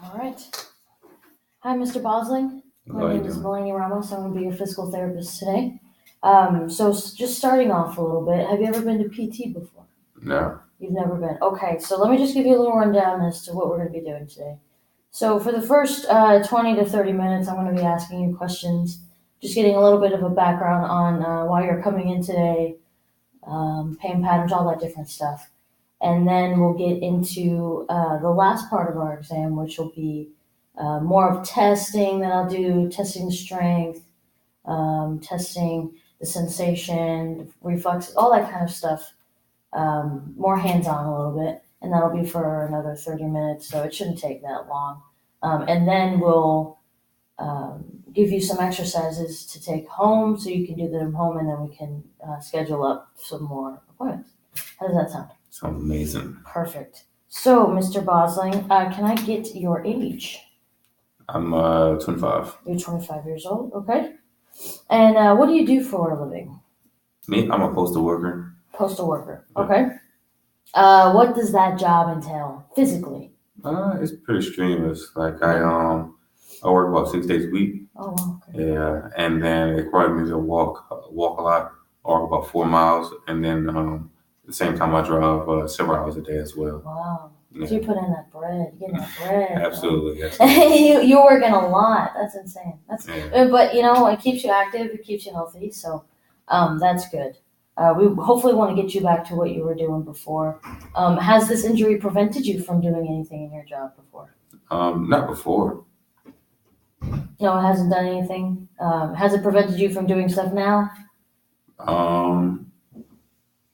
All right. Hi, Mr. Bosling. My name is Malaeni Ramos. I'm going to be your physical therapist today. Just starting off a little bit, have you ever been to PT before? No. You've never been. Okay, so let me just give you a little rundown as to what we're going to be doing today. So for the first 20 to 30 minutes, I'm going to be asking you questions, just getting a little bit of a background on why you're coming in today, pain patterns, all that different stuff. And then we'll get into the last part of our exam, which will be more of testing that I'll do, testing the strength, testing the sensation, reflexes, all that kind of stuff. More hands-on a little bit, and that'll be for another 30 minutes, so it shouldn't take that long. And then we'll give you some exercises to take home so you can do them home, and then we can schedule up some more appointments. How does that sound? Sounds amazing. Perfect. So, Mr. Bosling, can I get your age? I'm 25. You're 25 years old, okay. And what do you do for a living? Me, I'm a postal worker. Postal worker, okay. What does that job entail physically? It's pretty strenuous. Like I work about 6 days a week. Oh, wow, okay. Yeah, and then it requires me to walk a lot, walk about 4 miles, and then at the same time I drive several hours a day as well. Wow. Yeah. So you put in that bread, you're getting that bread. Absolutely. You're working a lot. That's insane. But it keeps you active, it keeps you healthy, so that's good. We hopefully want to get you back to what you were doing before. Has this injury prevented you from doing anything in your job before? Not before. No, it hasn't done anything. Has it prevented you from doing stuff now?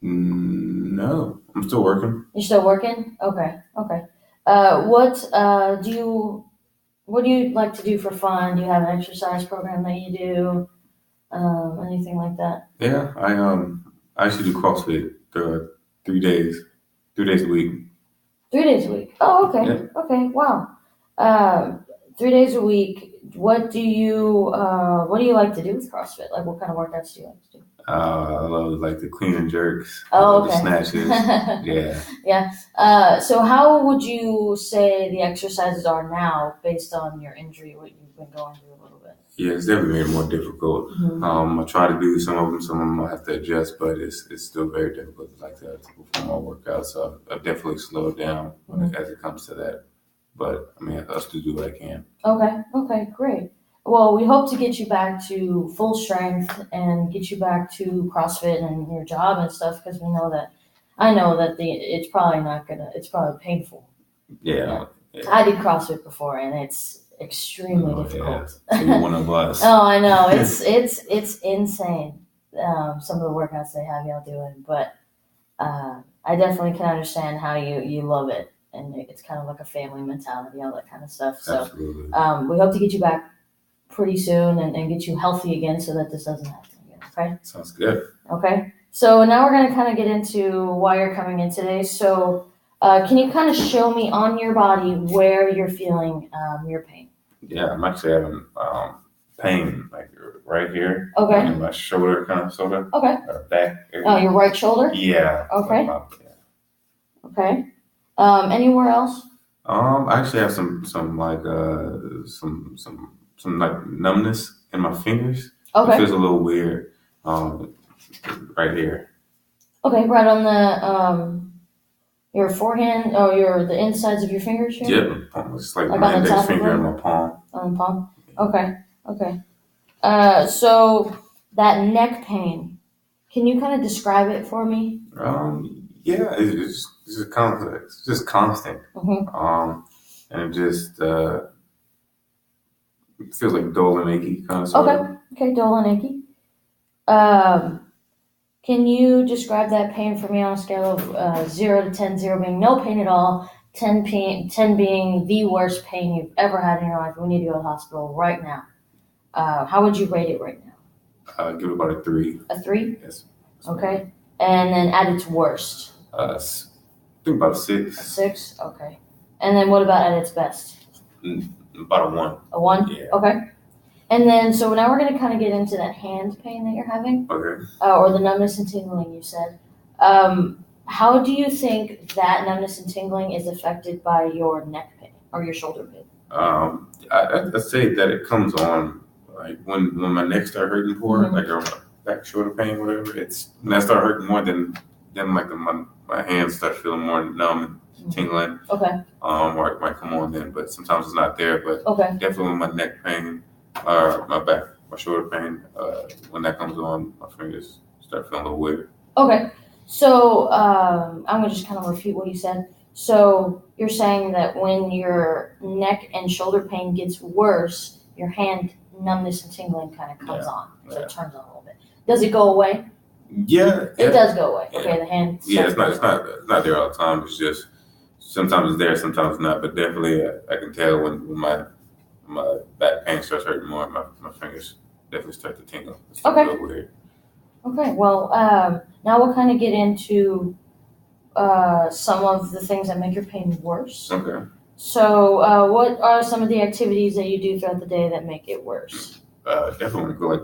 No. I'm still working. You're still working? Okay. What do you like to do for fun? Do you have an exercise program that you do? Anything like that? Yeah, I actually do CrossFit 3 days, 3 days a week. 3 days a week. Oh, okay. Yeah. Okay. Wow. 3 days a week. What do you like to do with CrossFit? Like, what kind of workouts do you like to do? I love like the clean and jerks. Oh, okay. The snatches. Yeah. Yeah. So how would you say the exercises are now based on your injury, what you've been going through a little bit? Yeah, it's definitely made it more difficult. Mm-hmm. I try to do some of them I have to adjust, but it's still very difficult to perform my workouts. So I've definitely slowed down as it comes to that. But I mean, I still do what I can. Okay, great. Well, we hope to get you back to full strength and get you back to CrossFit and your job and stuff, because I know that it's probably painful. Yeah. I did CrossFit before, and it's extremely difficult. Yeah. So you're one of us. Oh, I know. It's insane. Some of the workouts they have y'all doing, but I definitely can understand how you love it, and it's kind of like a family mentality, all that kind of stuff. So Absolutely. we hope to get you back pretty soon and get you healthy again so that this doesn't happen again. Okay. Sounds good. Okay. So now we're going to kind of get into why you're coming in today. So can you kind of show me on your body where you're feeling your pain? Yeah, I'm actually having pain like right here. Okay. In my shoulder, kind of, sort of. Okay. Or back area. Oh, your right shoulder? Yeah. Okay. Yeah. Okay. Anywhere else? I actually have some like numbness in my fingers. Okay. It feels a little weird. Right here. Okay, right on the your forehand, the insides of your fingers here? Yeah, it's like my index finger and my palm. On the palm? Okay. So that neck pain, can you kind of describe it for me? Yeah, it's just constant. Mm-hmm. And it just feels like dull and achy, kind of sort of. Okay, dull and achy. Can you describe that pain for me on a scale of 0 to 10, 0 being no pain at all, 10 being the worst pain you've ever had in your life? We need to go to the hospital right now. How would you rate it right now? Give it about a 3. A 3? Yes. Okay. And then at its worst? I think about a 6. A 6? Okay. And then what about at its best? About a 1. A 1? Yeah. Okay. And then, so now we're going to kind of get into that hand pain that you're having. Okay. Or the numbness and tingling, you said. How do you think that numbness and tingling is affected by your neck pain or your shoulder pain? I'd say that it comes on like when my neck start hurting more, like or my back shoulder pain, whatever. It's when I start hurting more, then like my hands start feeling more numb and tingling. Okay. Or it might come on then, but sometimes it's not there. But Okay. definitely when my neck pain or my back, my shoulder pain, when that comes on, my fingers start feeling a little weird. Okay. So I'm gonna just kind of repeat what you said. So you're saying that when your neck and shoulder pain gets worse, your hand numbness and tingling kind of comes on. So it turns on a little bit. Does it go away? Yeah. It does go away. Okay, Yeah. the hand. Yeah, it's not there all the time. It's just sometimes it's there, sometimes not. But definitely, I can tell when my back pain starts hurting more. My fingers definitely start to tingle. It's a little weird. Okay. Well, now we'll kind of get into some of the things that make your pain worse. Okay. So, what are some of the activities that you do throughout the day that make it worse? Definitely want to go like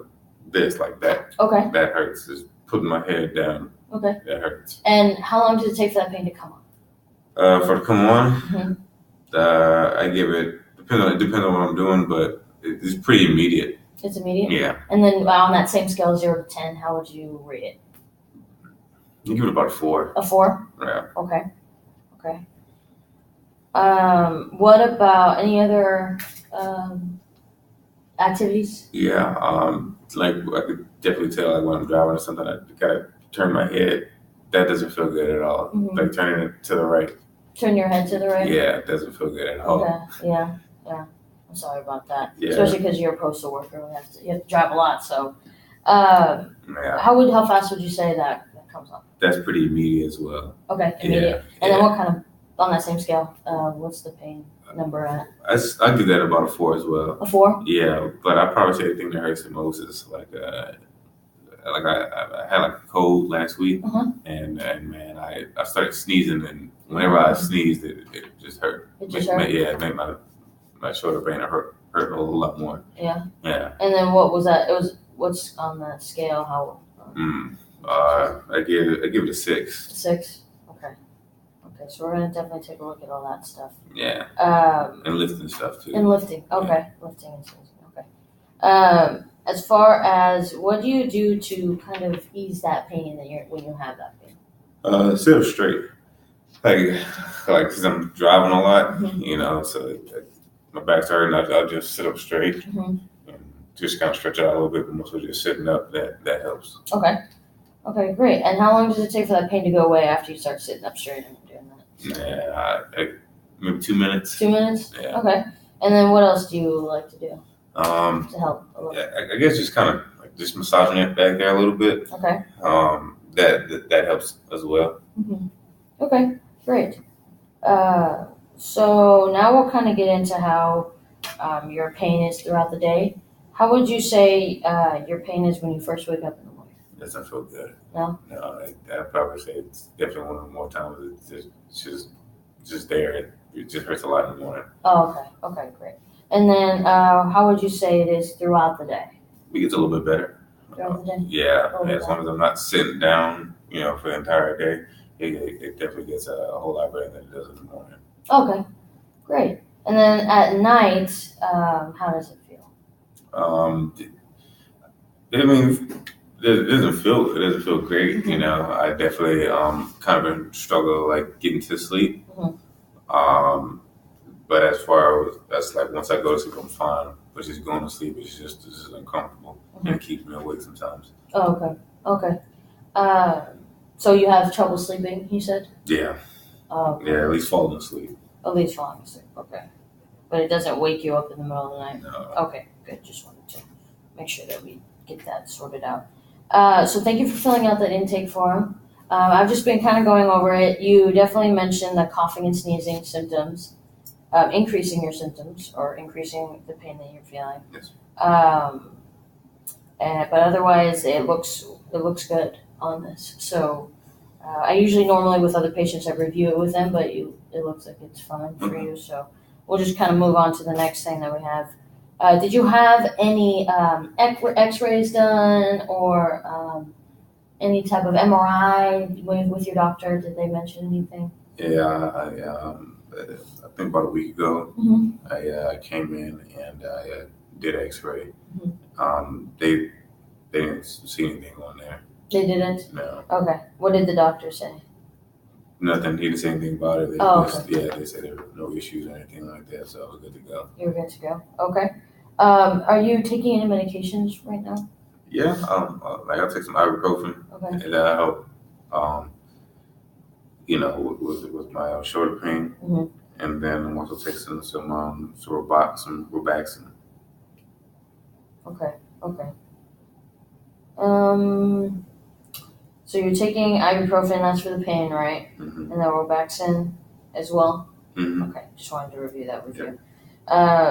this, like that. Okay. That hurts. Just putting my head down. Okay. That hurts. And how long does it take for that pain to come on? For it to come on, Mm-hmm. I give it depends on what I'm doing, but it's pretty immediate. It's immediate? Yeah. And then on that same scale, 0 to 10, how would you rate it? You give it about a 4. A 4? Yeah. Okay. Okay. What about any other activities? Yeah. Like I could definitely tell like when I'm driving or something, I gotta turn my head. That doesn't feel good at all. Mm-hmm. Like turning it to the right. Turn your head to the right? Yeah, it doesn't feel good at all. Okay. Yeah. I'm sorry about that. Yeah. Especially because you're a postal worker. You have to drive a lot. So, Yeah. how fast would you say that comes on? That's pretty immediate as well. Okay, immediate. Yeah. And then what kind of, on that same scale, what's the pain number at? I give that about a 4 as well. A 4? Yeah, but I probably say the thing that hurts the most is like I had like a cold last week, and man, I started sneezing, and whenever I sneezed, it just hurt. It just hurt? Yeah, it made my shoulder pain hurt a whole lot more. Yeah. Yeah. And then what was that? What's on that scale? How? I give it a 6. 6. Okay. So we're gonna definitely take a look at all that stuff. Yeah. And lifting stuff too. And lifting. Okay. Yeah. Lifting and sneezing. Okay. As far as what do you do to kind of ease that pain when you have that pain? Sit up straight. Like, cause I'm driving a lot, so my back's hurting. I'll just sit up straight and just kind of stretch out a little bit, but mostly just sitting up. That helps. Okay. Okay, great. And how long does it take for that pain to go away after you start sitting up straight and doing that? Yeah, maybe 2 minutes. 2 minutes? Yeah. Okay. And then what else do you like to do to help a little? Yeah, I guess just kind of like just massaging it back there a little bit. Okay. That helps as well. Mm-hmm. Okay, great. So now we'll kind of get into how your pain is throughout the day. How would you say your pain is when you first wake up in the morning? Doesn't feel good. No? No, I'd probably say it's definitely one of the more times it's just there. It just hurts a lot in the morning. Oh, okay. Okay, great. And then how would you say it is throughout the day? It gets a little bit better. Throughout the day? Yeah, as long as I'm not sitting down, for the entire day, it definitely gets a whole lot better than it does in the morning. Okay, great. And then at night, how does it feel? It doesn't feel great. I definitely kind of struggle like getting to sleep. But as far as like once I go to sleep, I'm fine. But just going to sleep is just uncomfortable and it keeps me awake sometimes. Oh, okay. So you have trouble sleeping, you said? Yeah. Okay. Yeah, at least falling asleep. At least falling asleep, okay. But it doesn't wake you up in the middle of the night? No. Okay, good. Just wanted to make sure that we get that sorted out. So thank you for filling out that intake form. I've just been kind of going over it. You definitely mentioned the coughing and sneezing symptoms, increasing your symptoms or increasing the pain that you're feeling. Yes. But otherwise, it looks good on this. So I usually normally with other patients I review it with them, but it looks like it's fine for you. So we'll just kind of move on to the next thing that we have. Did you have any X-rays done or any type of MRI with your doctor? Did they mention anything? Yeah, I I think about a week ago, Mm-hmm. I came in and I did an X-ray. Mm-hmm. They didn't see anything on there. They didn't? No, Okay. What did the doctor say? nothing. He didn't say anything about it. They they said there were no issues or anything like that, so I was good to go. You were good to go. Okay. Are you taking any medications right now? Yeah, like I take some ibuprofen, Okay. and that help. With my shoulder pain, Mm-hmm. and then I'm also taking some Robaxin. Okay. Okay. So you're taking ibuprofen, that's for the pain, right? Mm-hmm. And then Robaxin as well? Mm-hmm. Okay, just wanted to review that with Yeah. you.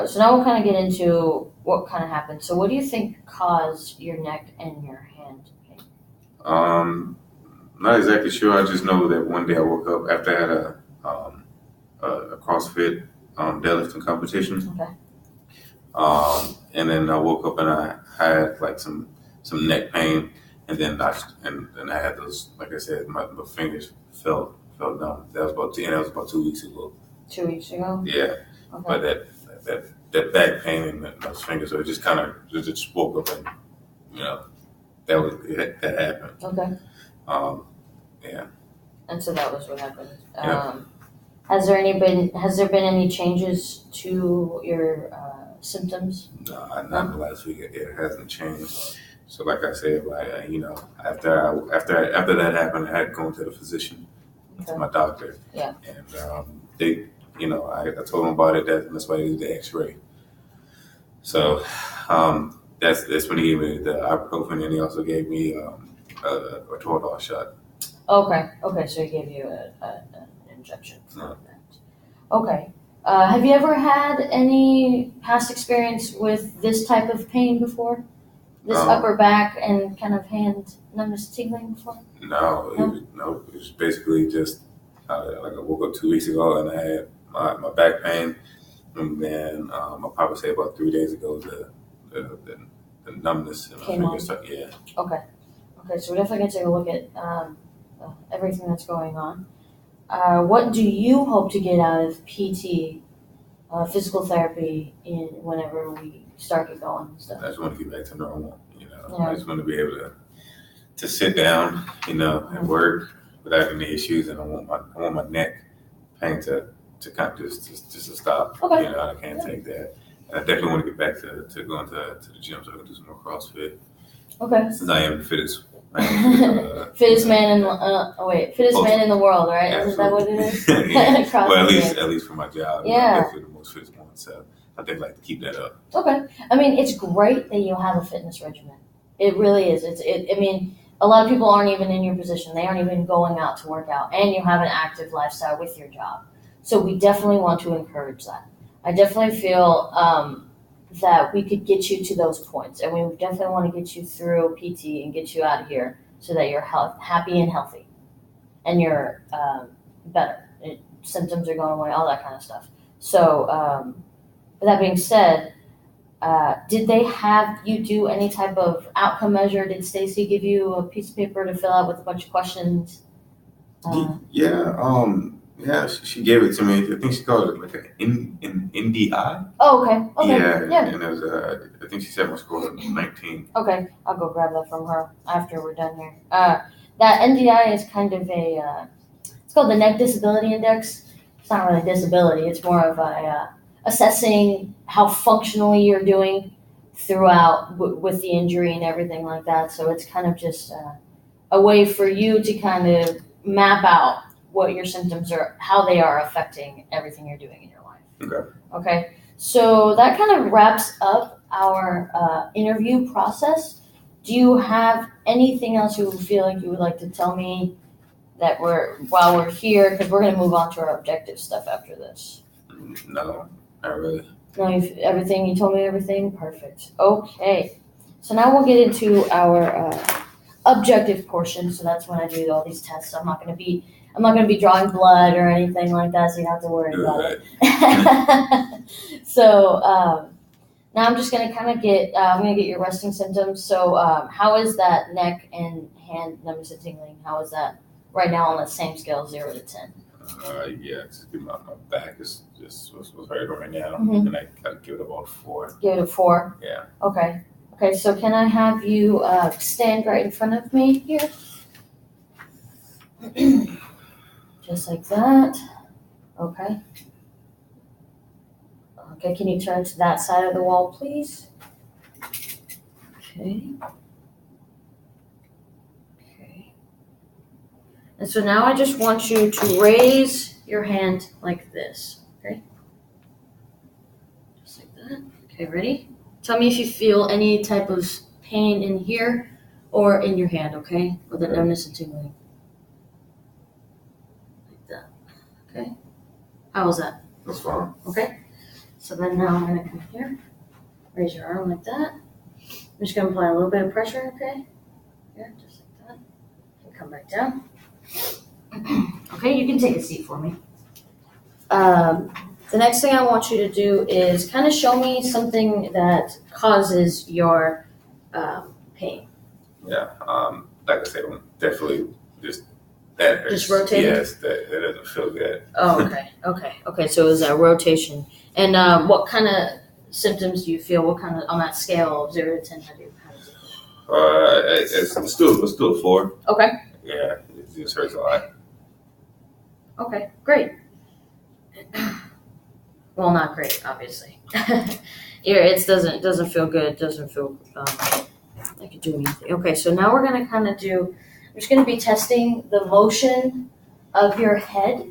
So now we'll kind of get into what kind of happened. So what do you think caused your neck and your hand pain? Not exactly sure. I just know that one day I woke up after I had a CrossFit deadlifting competition. Okay. And then I woke up and I had like some neck pain, and then I had those, like I said, my fingers felt numb. That was about 2 weeks ago. 2 weeks ago? Yeah, Okay. but that back pain in those fingers, so it just kind of just woke up and that happened. Okay. Yeah. And so that was what happened. Yeah. Has there been any changes to your symptoms? No, not the last week. It hasn't changed. So, like I said, after that happened, I had to go to the physician, to my doctor. Yeah. And they, I told them about it. That's why they did the X-ray. So, that's when he gave me the ibuprofen, and he also gave me a Toradol shot. Okay. Okay. So he gave you an injection for Yeah. that. Okay. Have you ever had any past experience with this type of pain before? This upper back and kind of hand numbness tingling before? No. It was basically just like I woke up 2 weeks ago and I had my back pain, and then I'll probably say about 3 days ago the numbness in my Came fingers. on. Yeah. Okay. Okay. So we're definitely gonna take a look at everything that's going on. What do you hope to get out of PT, physical therapy, whenever we start it going and stuff? I just want to get back to normal. Yeah. I just want to be able to sit down, and work without any issues, and I want my neck pain to kind of just to stop. Okay. I can't take that. And I definitely want to get back to going to the gym so I can do some more CrossFit. Okay. Since I am the fittest. Fittest man in the world, right? Absolutely. Isn't that what it is? Yeah. Well, CrossFit. at least for my job. Yeah. I'm definitely the most fittest one, so I think I'd like to keep that up. Okay. I mean, it's great that you have a fitness regimen. It really is. I mean, a lot of people aren't even in your position. They aren't even going out to work out, and you have an active lifestyle with your job. So we definitely want to encourage that. I definitely feel that we could get you to those points, and we definitely want to get you through PT and get you out of here so that you're happy and healthy, and you're better. Symptoms are going away, all that kind of stuff. So, with that being said, did they have you do any type of outcome measure? Did Stacy give you a piece of paper to fill out with a bunch of questions? Yeah, she gave it to me. I think she called it like an NDI. Oh, okay. Okay. Yeah. And it was, I think she said my score was 19. Okay, I'll go grab that from her after we're done here. That NDI is kind of it's called the Neck Disability Index. It's not really a disability. It's more of assessing how functionally you're doing throughout with the injury and everything like that. So it's kind of just a way for you to kind of map out what your symptoms are, how they are affecting everything you're doing in your life. Okay. Okay. So that kind of wraps up our interview process. Do you have anything else you feel like you would like to tell me that while we're here? Because we're going to move on to our objective stuff after this. No, not really. No, you told me everything? Perfect. Okay. So now we'll get into our objective portion. So that's when I do all these tests. I'm not going to be drawing blood or anything like that, so you don't have to worry about it. So now I'm just going to kind of I'm going to get your resting symptoms. So how is that neck and hand numbness and tingling? How is that right now on the same scale, 0 to 10? Yeah, just my back is just was hurting right now, Mhm. and I gotta give it about a 4. Give it a 4. Yeah. Okay. Okay. So can I have you stand right in front of me here? Just like that. Okay. Okay. Can you turn to that side of the wall, please? Okay. Okay. And so now I just want you to raise your hand like this. Okay. Just like that. Okay. Ready? Tell me if you feel any type of pain in here or in your hand. Okay. Or the numbness and tingling. Like that. Okay. How was that? That's fine. Okay. So then now I'm gonna come here. Raise your arm like that. I'm just gonna apply a little bit of pressure, okay? Here, just like that. And come back down. Okay, you can take a seat for me. The next thing I want you to do is kind of show me something that causes your pain. Yeah. Like I said, I'm definitely just that hurts. Just rotating? Yes, that doesn't feel good. Oh, okay. Okay, so it was a rotation. And what kind of symptoms do you feel? What kind of, on that scale of 0 to 10, how does it feel? It's still a 4. Okay. Yeah, it just hurts a lot. Okay, great. Well, not great, obviously. It doesn't feel good. Doesn't feel like you do anything. Okay, so now we're gonna kind of do. I'm just gonna be testing the motion of your head.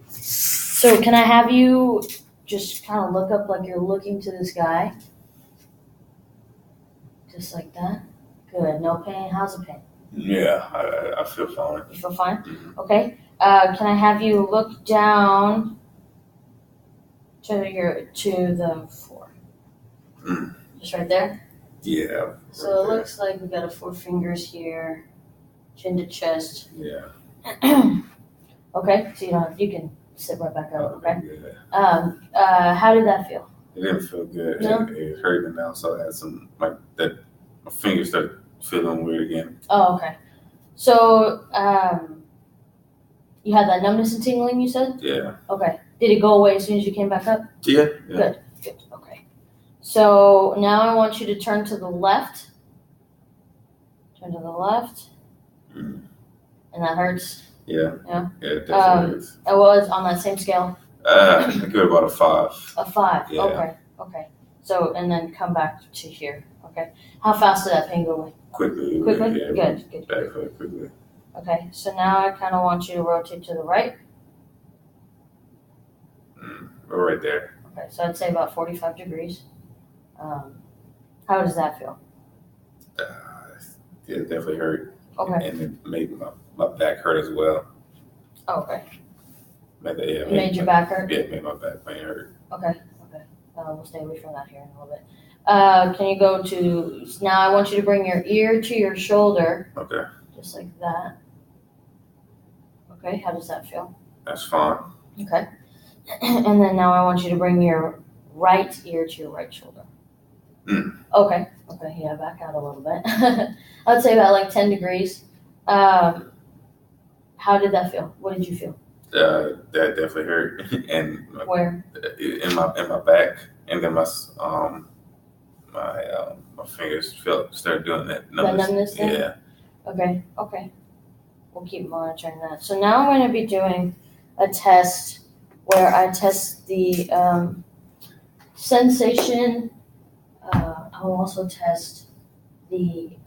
So can I have you just kind of look up like you're looking to the sky? Just like that. Good. No pain. How's the pain? Yeah, I feel fine. You feel fine? Mm-hmm. Okay. Can I have you look down to the floor? Mm. Just right there? Yeah. So right it looks like we got a 4 fingers here, chin to chest. there. Okay, so you can sit right back up, okay? Yeah. How did that feel? It didn't feel good. No? It hurt, and also I had some that my fingers started feeling weird again. Oh, okay. So, you had that numbness and tingling, you said? Yeah. Okay. Did it go away as soon as you came back up? Yeah. Good. Okay. So now I want you to turn to the left. Turn to the left. Mm. And that hurts. Yeah. Yeah. Yeah, it definitely hurts. It was on that same scale. I give it about a 5. A 5. Yeah. Okay. So, and then come back to here. Okay. How fast did that pain go away? Quickly. Quickly? Yeah, Good. back very quickly. Okay. So now I kind of want you to rotate to the right. We're right there. Okay. So I'd say about 45 degrees. How does that feel? Yeah, it definitely hurt. Okay. And it made my back hurt as well. Okay. It made your back hurt? Yeah, it made my back pain hurt. Okay. We'll stay away from that here in a little bit. Can you go to, now I want you to bring your ear to your shoulder. Okay. Just like that. Okay, how does that feel? That's fine. Okay. And then now I want you to bring your right ear to your right shoulder. Mm. Okay, yeah, back out a little bit. I'd say about like 10 degrees. How did that feel? What did you feel? That definitely hurt, and Where? In my back, and then my fingers started doing that numbness. That numbness thing? Yeah. Okay. We'll keep monitoring that. So now I'm going to be doing a test where I test the sensation. I'll also test the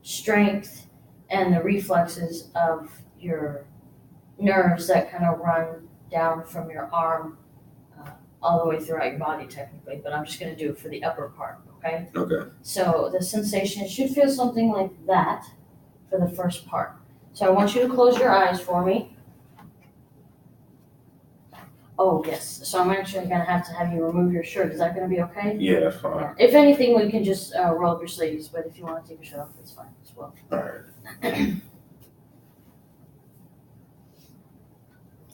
strength and the reflexes of your nerves that kind of run down from your arm all the way throughout your body technically, but I'm just going to do it for the upper part, okay? Okay. So the sensation should feel something like that for the first part. So I want you to close your eyes for me. Oh, yes. So I'm actually going to have you remove your shirt. Is that going to be okay? Yeah, that's fine. Yeah. If anything, we can just roll up your sleeves, but if you want to take your shirt off, that's fine as well. All right.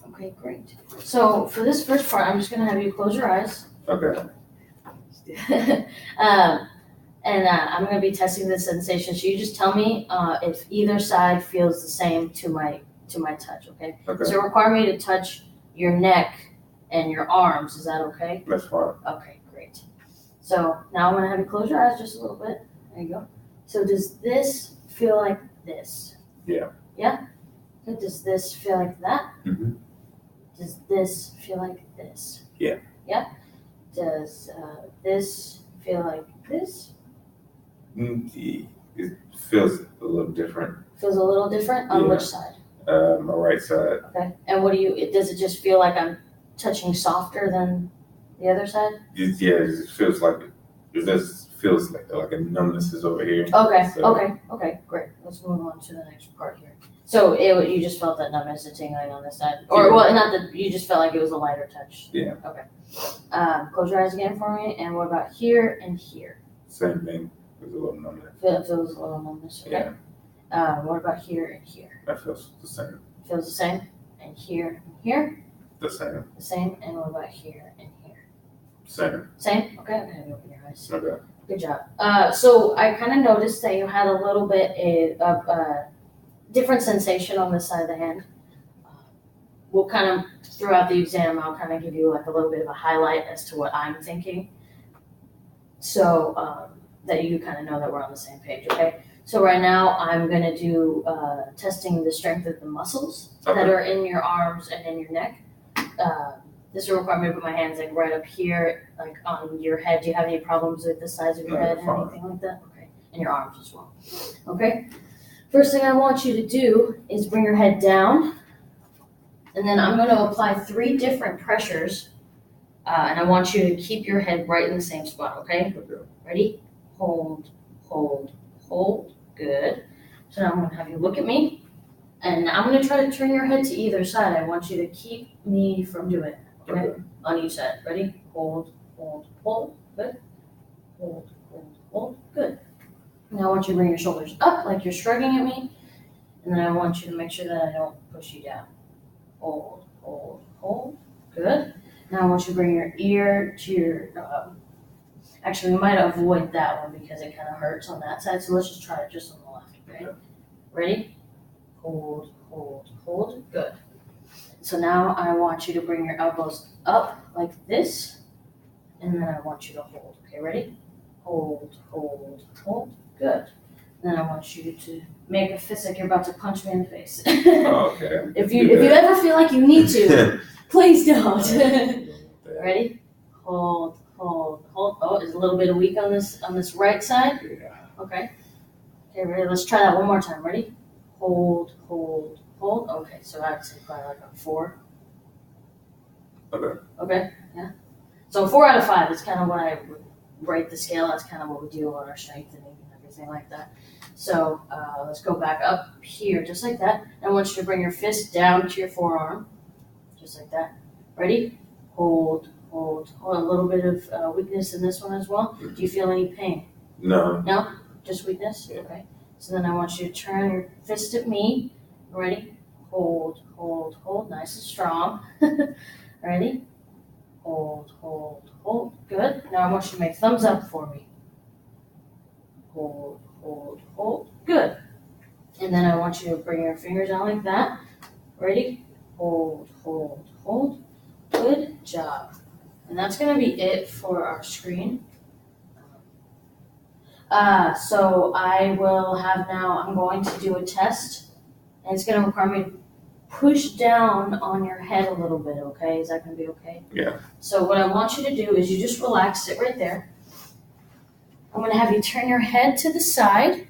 Okay, great. So for this first part, I'm just going to have you close your eyes. Okay. I'm going to be testing the sensation. So you just tell me if either side feels the same to my to my touch, okay? Okay. So require me to touch your neck and your arms. Is that okay? That's fine. Okay, great. So now I'm gonna have you close your eyes just a little bit. There you go. So does this feel like this? Yeah. Yeah? Okay, does this feel like that? Mm-hmm. Does this feel like this? Yeah. Yeah? Does this feel like this? It feels a little different. Feels a little different? On which side? My right side. Okay. And does it just feel like I'm touching softer than the other side? It just feels like a numbness is over here. Okay, So, okay, great. Let's move on to the next part here. So you just felt that numbness and tingling on this side? Or, well, not that, you just felt like it was a lighter touch? Yeah. Okay. Close your eyes again for me, and what about here and here? Same thing. There's a little numbness. Feels a little numbness, okay? Yeah. What about here and here? That feels the same. Feels the same? And here and here? The same. The same, and what about here and here? Same. Same? Okay, I'm gonna open your eyes. Okay. Good job. So I kind of noticed that you had a little bit of a different sensation on this side of the hand. We'll kind of, throughout the exam, I'll kind of give you like a little bit of a highlight as to what I'm thinking. So that you kind of know that we're on the same page, okay? So right now I'm gonna do testing the strength of the muscles that are in your arms and in your neck. This will require me to put my hands like right up here, like on your head. Do you have any problems with the size of your head or anything like that? Okay, and your arms as well. Okay. First thing I want you to do is bring your head down, and then I'm going to apply 3 different pressures, and I want you to keep your head right in the same spot. Okay. Ready? Hold, hold, hold. Good. So now I'm going to have you look at me, and I'm going to try to turn your head to either side. I want you to keep me from doing it. Okay. On each side. Ready? Hold, hold, hold. Good. Hold, hold, hold. Good. Now I want you to bring your shoulders up like you're shrugging at me, and then I want you to make sure that I don't push you down. Hold, hold, hold. Good. Now I want you to bring your ear to your, actually we might avoid that one because it kind of hurts on that side, so let's just try it just on the left, okay? Ready? Hold, hold, hold. Good. So now I want you to bring your elbows up like this, and then I want you to hold. Okay, ready? Hold, hold, hold. Good. Then I want you to make a fist like you're about to punch me in the face. Okay. If you ever feel like you need to, please don't. Ready? Hold, hold, hold. Oh, is a little bit weak on this right side? Yeah. Okay. Okay, ready? Let's try that one more time. Ready? Hold, hold, hold. Okay, so I'd say probably like a 4. Okay. Okay, yeah. So 4 out of 5 is kind of what I would rate the scale. That's kind of what we do on our strengthening and everything like that. So let's go back up here, just like that. I want you to bring your fist down to your forearm, just like that. Ready? Hold, hold, hold. A little bit of weakness in this one as well. Do you feel any pain? No. No? Just weakness? Yeah. Okay. So then I want you to turn your fist at me. Ready? Hold, hold, hold. Nice and strong. Ready? Hold, hold, hold. Good. Now I want you to make thumbs up for me. Hold, hold, hold. Good. And then I want you to bring your fingers out like that. Ready? Hold, hold, hold. Good job. And that's going to be it for our screen. So I will have now, I'm going to do a test, and it's going to require me to push down on your head a little bit, okay? Is that going to be okay? Yeah. So what I want you to do is you just relax, sit right there. I'm going to have you turn your head to the side,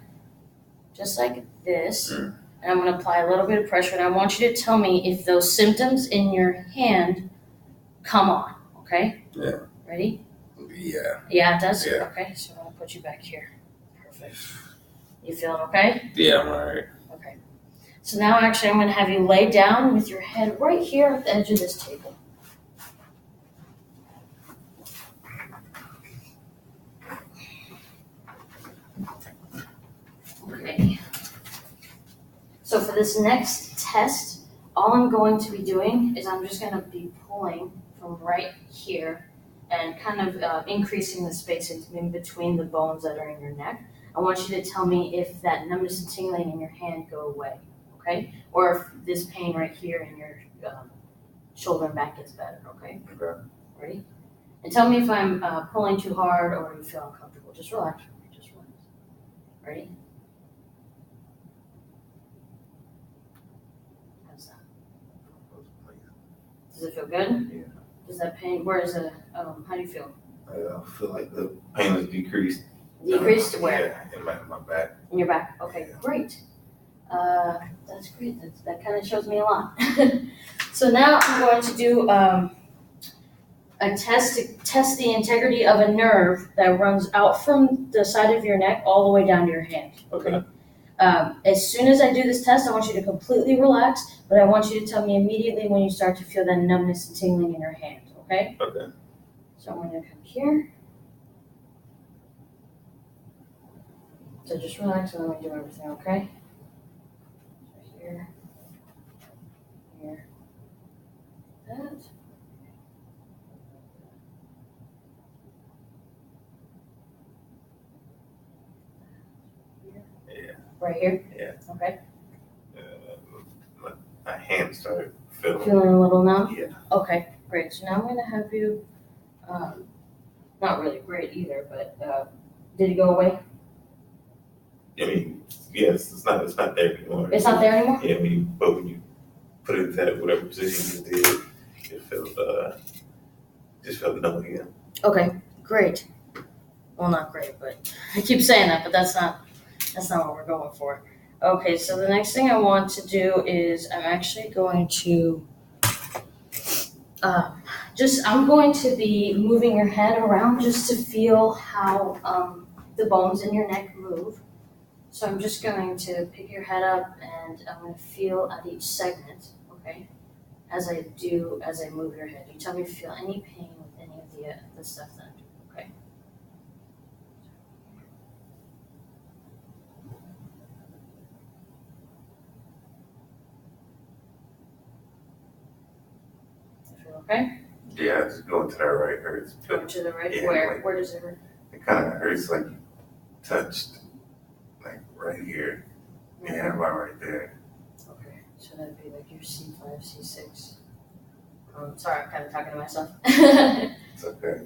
just like this, and I'm going to apply a little bit of pressure, and I want you to tell me if those symptoms in your hand come on, okay? Yeah. Ready? Yeah. Yeah, it does? Yeah. Okay, so I'm going to put you back here. Perfect. You feeling okay? Yeah, I'm alright. Okay. So now actually I'm going to have you lay down with your head right here at the edge of this table. Okay. So for this next test, all I'm going to be doing is I'm just going to be pulling from right here and kind of increasing the space in between the bones that are in your neck. I want you to tell me if that numbness and tingling in your hand go away. okay? Or if this pain right here in your shoulder and back gets better, okay? Okay. Ready? And tell me if I'm pulling too hard or you feel uncomfortable. Just relax for me, just relax. Ready? How's that? Does it feel good? Yeah. Does that pain, where is it, how do you feel? I feel like the pain is decreased. Decreased to where? Yeah, in my back. In your back? Okay, great. That's great. That kind of shows me a lot. So now I'm going to do a test to test the integrity of a nerve that runs out from the side of your neck all the way down to your hand. Okay. As soon as I do this test, I want you to completely relax, but I want you to tell me immediately when you start to feel that numbness and tingling in your hand, okay? Okay. So I'm going to come here. So just relax and let me do everything, okay? So here, that. Yeah. Right here? Yeah. Okay. My hands started feeling. Feeling a little numb? Yeah. Okay, great. So now I'm going to have you, not really great either, but did it go away? I mean, yes, it's not there anymore. It's not there anymore? Yeah, but when you put it in that whatever position you did, it felt just felt numb again. Okay, great. Well, not great, but I keep saying that, but that's not what we're going for. Okay, so the next thing I want to do is I'm actually going to I'm going to be moving your head around just to feel how the bones in your neck move. So I'm just going to pick your head up and I'm going to feel at each segment, okay? As I move your head. You tell me if you feel any pain with any of the stuff that I do, okay? You feel okay? Yeah, just going to that right hurts. Go to the right? Yeah, Where? like, Where does it hurt? it kind of hurts like you touched, like right here. Yeah, right there. Okay, so that'd be like your C5, C6. Sorry, I'm kind of talking to myself. It's okay.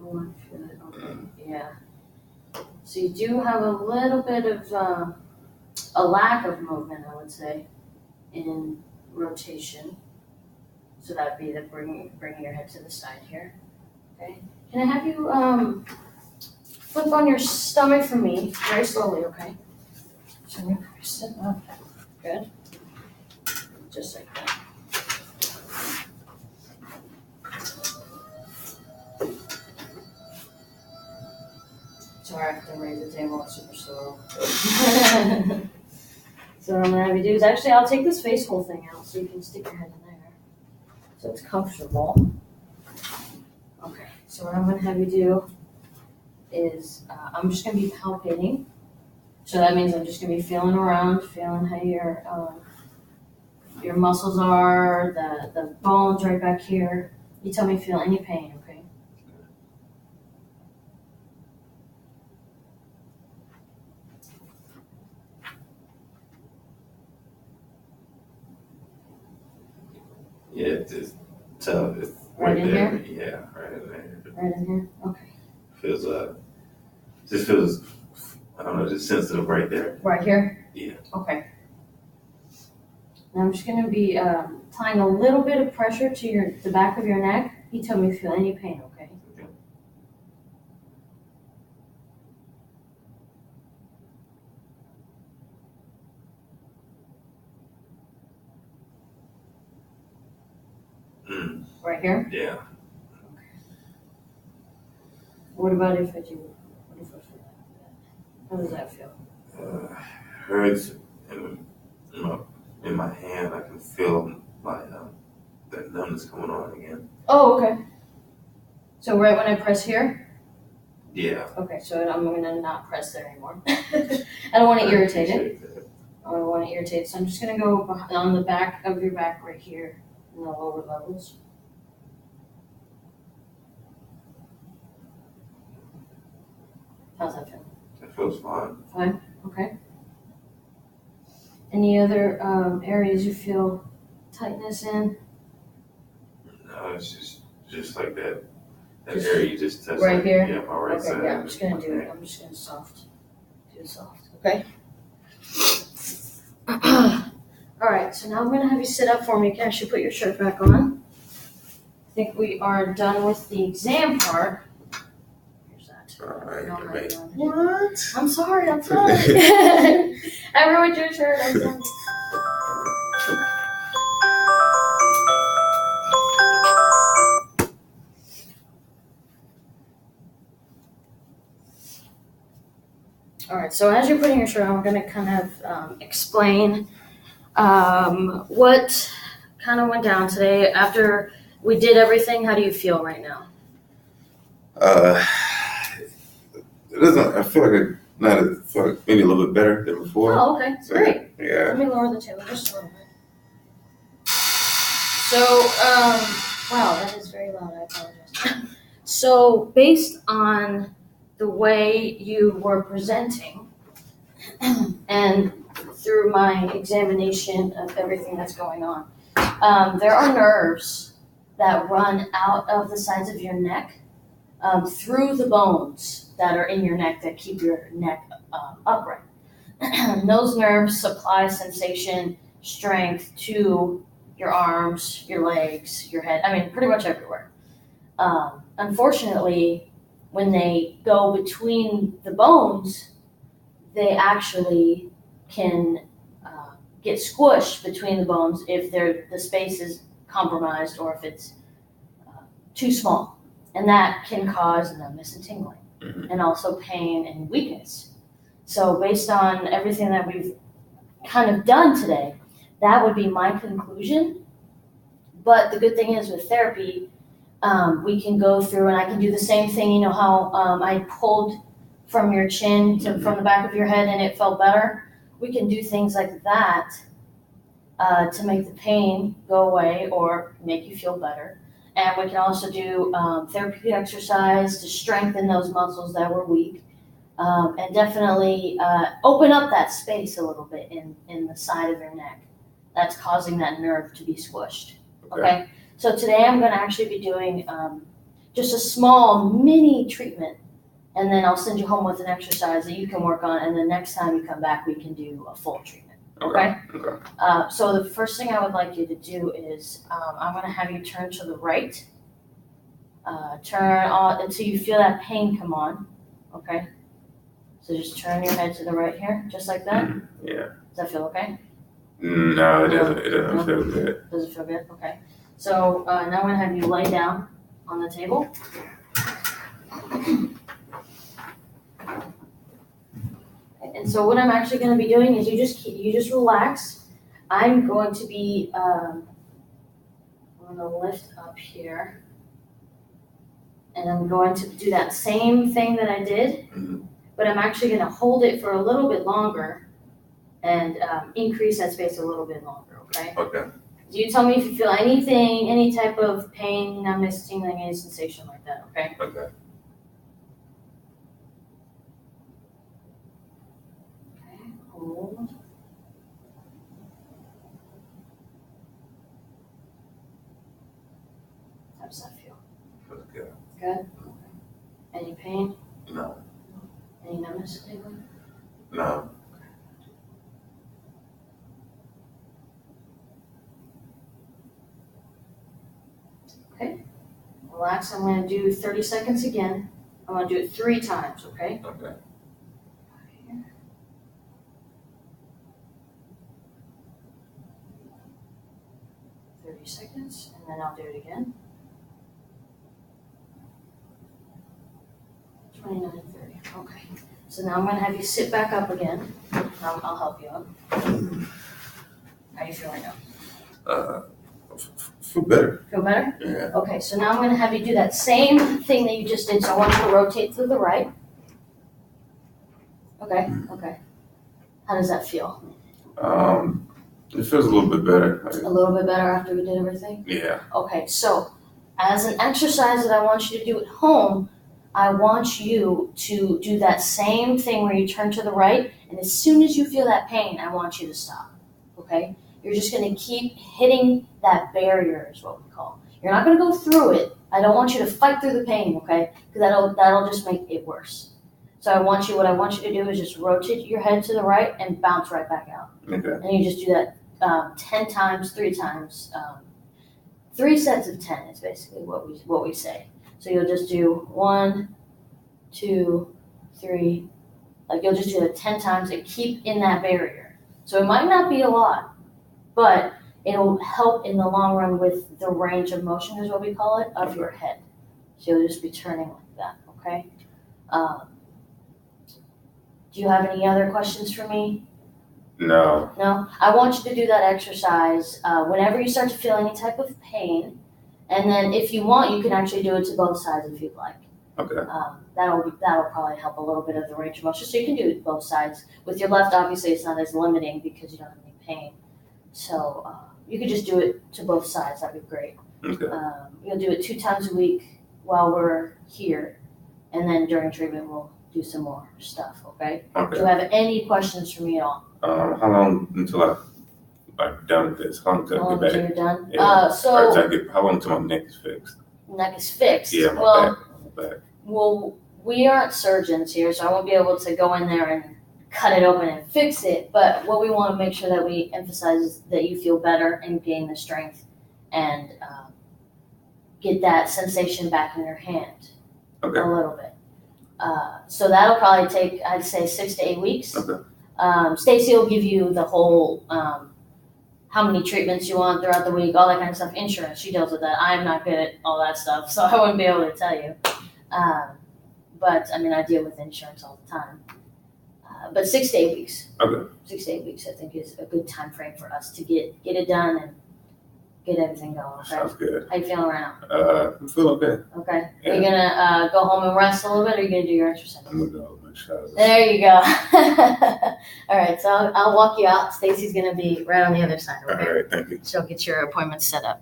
Okay, yeah. So you do have a little bit of a lack of movement, I would say, in rotation. So that'd be the bringing your head to the side here. Okay. Can I have you flip on your stomach for me, very slowly, okay? So I'm gonna sit up. Good. Just like that. Sorry, I have to raise the table super slow. So what I'm gonna have you do is actually I'll take this face hole thing out so you can stick your head in there. So it's comfortable. Okay, so what I'm gonna have you do is I'm just gonna be palpating. So that means I'm just gonna be feeling around, feeling how your muscles are, the bones right back here. You tell me if you feel any pain, okay? Yeah, it's tough. It's Right in there. here? Yeah, right in there. Right in here? Okay. Feels just feels, I don't know, just sensitive right there. Right here? Yeah. Okay. Now I'm just gonna be applying a little bit of pressure to the back of your neck. You tell me if you feel any pain, okay? Okay. Right here? Yeah. What about if I do? What if I feel that? How does that feel? Hurts in my hand. I can feel that numbness coming on again. Oh, okay. So right when I press here? Yeah. Okay, so I'm gonna not press there anymore. I don't want to irritate it. I don't want to irritate it, so I'm just gonna go on the back of your back right here in the lower levels. How's that feel? It feels fine. Fine. Okay. Any other areas you feel tightness in? No, it's just like that. That area you just touched. Right here? Yeah, my right side. Okay, yeah, I'm just gonna do it. I'm just gonna do it soft. Okay? Alright, so now I'm gonna have you sit up for me. You can actually put your shirt back on. I think we are done with the exam part. Here's that. Alright, What? I'm sorry. I ruined your shirt. I'm sorry. Alright, so as you're putting your shirt on, I'm going to kind of explain what kind of went down today. After we did everything, how do you feel right now? It doesn't. I feel like maybe a little bit better than before. Oh, okay, So, great. Yeah. Let me lower the table just a little bit. So, wow, that is very loud. I apologize. So, based on the way you were presenting and through my examination of everything that's going on, there are nerves that run out of the sides of your neck through the bones that are in your neck that keep your neck upright. Those nerves supply sensation, strength to your arms, your legs, your head, pretty much everywhere. Unfortunately, when they go between the bones, they actually can get squished between the bones if the space is compromised or if it's too small. And that can cause numbness and tingling, and also pain and weakness. So based on everything that we've kind of done today, that would be my conclusion. But the good thing is with therapy, we can go through and I can do the same thing. You know how I pulled from your chin from the back of your head and it felt better? We can do things like that to make the pain go away or make you feel better. And we can also do therapeutic exercise to strengthen those muscles that were weak. And definitely open up that space a little bit in the side of your neck that's causing that nerve to be squished. Okay? So today I'm going to actually be doing just a small mini treatment, and then I'll send you home with an exercise that you can work on, and the next time you come back we can do a full treatment. Okay? So the first thing I would like you to do is I'm going to have you turn to the right. Turn on until you feel that pain come on. Okay? So just turn your head to the right here, just like that. Yeah. Does that feel okay? No, it doesn't. It doesn't feel good. Does it feel good? Okay. So now I'm going to have you lay down on the table. And so what I'm actually going to be doing is you just relax. I'm going to be I'm going to lift up here, and I'm going to do that same thing that I did, but I'm actually going to hold it for a little bit longer and increase that space a little bit longer. Okay. Okay. So you tell me if you feel anything, any type of pain, numbness, tingling, any sensation like that. Okay. Okay. Hold. How does that feel? Feels good. Good? Any pain? No. Any numbness, tingling? No. Okay. Relax. I'm going to do 30 seconds again. I'm going to do it 3 times, okay? Okay. 30 seconds, and then I'll do it again. 29, 30. Okay. So now I'm going to have you sit back up again. I'll help you up. How you feel right now? Feel better. Feel better? Yeah. Okay, so now I'm going to have you do that same thing that you just did. So I want you to rotate to the right. Okay, okay. How does that feel? It feels a little bit better. A little bit better after we did everything? Yeah. Okay, so as an exercise that I want you to do at home, I want you to do that same thing where you turn to the right, and as soon as you feel that pain, I want you to stop, okay? You're just going to keep hitting that barrier is what we call. You're not going to go through it. I don't want you to fight through the pain, okay? Because that'll just make it worse. So what I want you to do is just rotate your head to the right and bounce right back out. Okay. And you just do that 10 times, 3 times. 3 sets of 10 is basically what we say. So you'll just do 1, 2, 3. Like you'll just do it 10 times and keep in that barrier. So it might not be a lot, but it'll help in the long run with the range of motion is what we call it, of your head. So you'll just be turning like that, okay? Do you have any other questions for me? No. No? I want you to do that exercise whenever you start to feel any type of pain. And then if you want, you can actually do it to both sides if you'd like. Okay. That'll probably help a little bit of the range of motion. So you can do it both sides. With your left, obviously, it's not as limiting because you don't have any pain. So you could just do it to both sides. That'd be great. Okay. You'll do it 2 times a week while we're here. And then during treatment, we'll do some more stuff, okay? Okay. Do you have any questions for me at all? How long until I'm done with this? How long until I get back? You're done? Yeah. So How long until my neck is fixed? neck is fixed. Yeah, my back. Well, we aren't surgeons here, so I won't be able to go in there and cut it open and fix it. But what we want to make sure that we emphasize is that you feel better and gain the strength and get that sensation back in your hand Okay. a little bit. So that'll probably take, I'd say, 6 to 8 weeks. Okay. Stacy will give you the whole how many treatments you want throughout the week, all that kind of stuff. Insurance, she deals with that. I'm not good at all that stuff, so I wouldn't be able to tell you. But I mean, I deal with insurance all the time. But 6 to 8 weeks. Okay. 6 to 8 weeks, I think, is a good time frame for us to get it done and get everything going. Okay? Sounds good. How you feeling right now? I'm feeling okay. Okay. Yeah. Are you gonna go home and rest a little bit, or are you gonna do your exercise? I'm gonna go make sure. There you go. All right, so I'll walk you out. Stacy's gonna be right on the other side. Okay. All right. Thank you. She'll get your appointment set up.